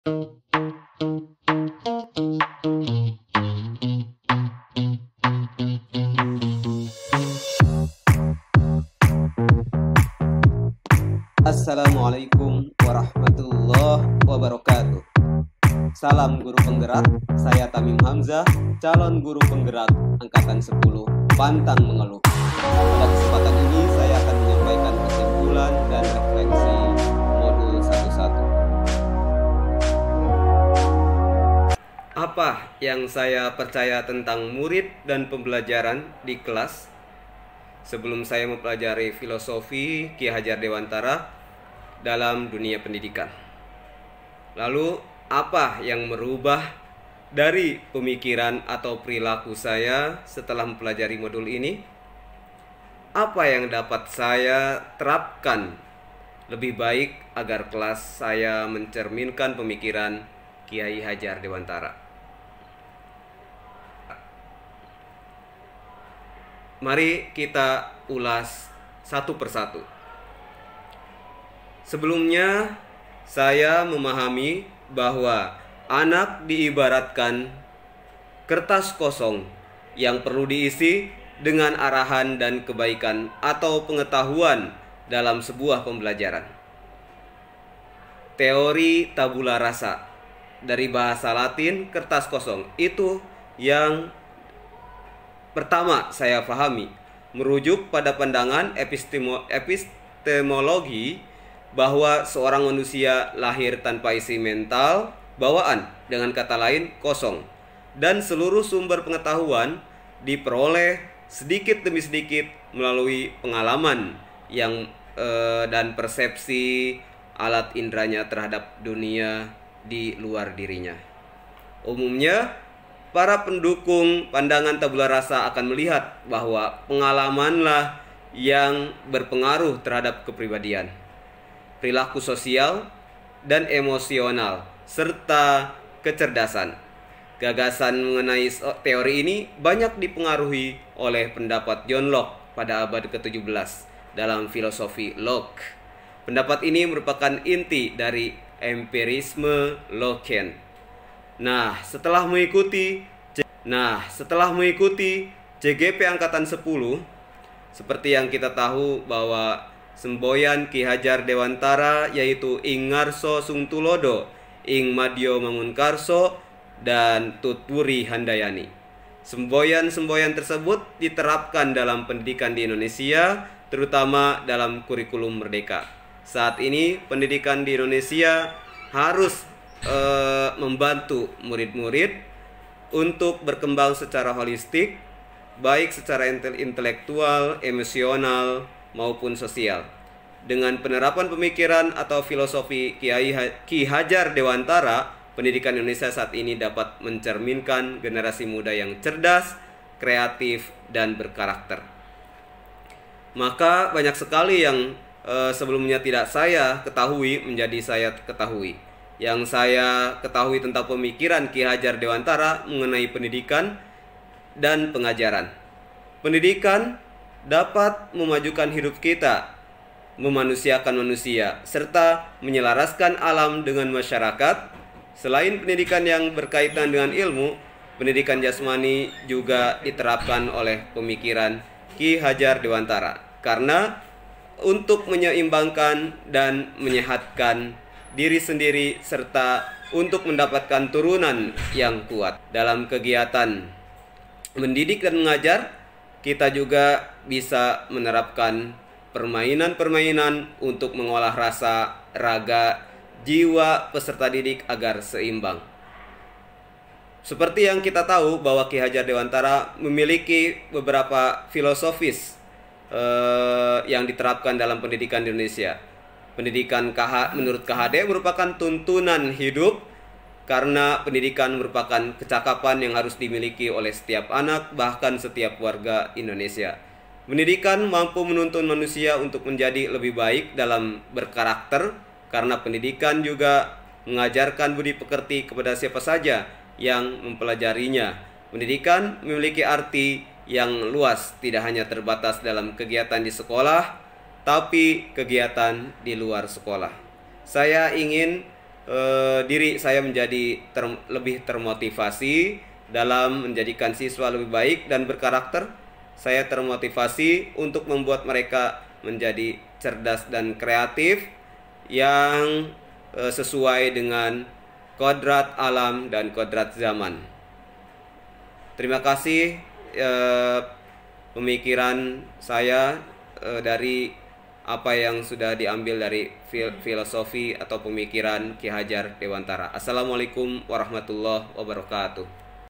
Assalamualaikum warahmatullahi wabarakatuh. Salam guru penggerak, saya Tamim Hamzah, calon guru penggerak Angkatan 10, pantang mengeluh. Pada kesempatan ini saya akan menyampaikan kesimpulan dan refleksi modul 11. Apa yang saya percaya tentang murid dan pembelajaran di kelas? Sebelum saya mempelajari filosofi Ki Hajar Dewantara dalam dunia pendidikan. Lalu, apa yang merubah dari pemikiran atau perilaku saya setelah mempelajari modul ini? Apa yang dapat saya terapkan lebih baik agar kelas saya mencerminkan pemikiran Kiai Hajar Dewantara? Mari kita ulas satu persatu. Sebelumnya, saya memahami bahwa anak diibaratkan kertas kosong yang perlu diisi dengan arahan dan kebaikan atau pengetahuan dalam sebuah pembelajaran. Teori tabula rasa dari bahasa Latin kertas kosong itu yang pertama saya pahami, merujuk pada pandangan epistemologi bahwa seorang manusia lahir tanpa isi mental bawaan, dengan kata lain kosong, dan seluruh sumber pengetahuan diperoleh sedikit demi sedikit melalui pengalaman yang dan persepsi alat indranya terhadap dunia di luar dirinya. Umumnya para pendukung pandangan tabula rasa akan melihat bahwa pengalamanlah yang berpengaruh terhadap kepribadian, perilaku sosial dan emosional, serta kecerdasan. Gagasan mengenai teori ini banyak dipengaruhi oleh pendapat John Locke pada abad ke-17 dalam filosofi Locke. Pendapat ini merupakan inti dari empirisme Lockean. Setelah mengikuti CGP Angkatan 10, seperti yang kita tahu bahwa semboyan Ki Hajar Dewantara yaitu Ing Ngarso Sungtulodo, Ing Madyo Mangunkarso, dan Tutwuri Handayani. Semboyan-semboyan tersebut diterapkan dalam pendidikan di Indonesia, terutama dalam kurikulum Merdeka. Saat ini pendidikan di Indonesia harus membantu murid-murid untuk berkembang secara holistik, baik secara intelektual, emosional, maupun sosial. Dengan penerapan pemikiran atau filosofi Ki Hajar Dewantara, pendidikan Indonesia saat ini dapat mencerminkan generasi muda yang cerdas, kreatif, dan berkarakter. Maka banyak sekali yang sebelumnya tidak saya ketahui menjadi saya ketahui. Yang saya ketahui tentang pemikiran Ki Hajar Dewantara mengenai pendidikan dan pengajaran. Pendidikan dapat memajukan hidup kita, memanusiakan manusia, serta menyelaraskan alam dengan masyarakat. Selain pendidikan yang berkaitan dengan ilmu, pendidikan jasmani juga diterapkan oleh pemikiran Ki Hajar Dewantara, karena untuk menyeimbangkan dan menyehatkan diri sendiri serta untuk mendapatkan turunan yang kuat. Dalam kegiatan mendidik dan mengajar, kita juga bisa menerapkan permainan-permainan untuk mengolah rasa, raga, jiwa peserta didik agar seimbang. Seperti yang kita tahu bahwa Ki Hajar Dewantara memiliki beberapa filosofis yang diterapkan dalam pendidikan di Indonesia. Pendidikan menurut KHD merupakan tuntunan hidup, karena pendidikan merupakan kecakapan yang harus dimiliki oleh setiap anak, bahkan setiap warga Indonesia. Pendidikan mampu menuntun manusia untuk menjadi lebih baik dalam berkarakter, karena pendidikan juga mengajarkan budi pekerti kepada siapa saja yang mempelajarinya. Pendidikan memiliki arti yang luas, tidak hanya terbatas dalam kegiatan di sekolah, tapi kegiatan di luar sekolah. Saya ingin diri saya menjadi lebih termotivasi dalam menjadikan siswa lebih baik dan berkarakter. Saya termotivasi untuk membuat mereka menjadi cerdas dan kreatif yang sesuai dengan kodrat alam dan kodrat zaman. Terima kasih pemikiran saya dari apa yang sudah diambil dari filosofi atau pemikiran Ki Hajar Dewantara. Assalamualaikum warahmatullahi wabarakatuh.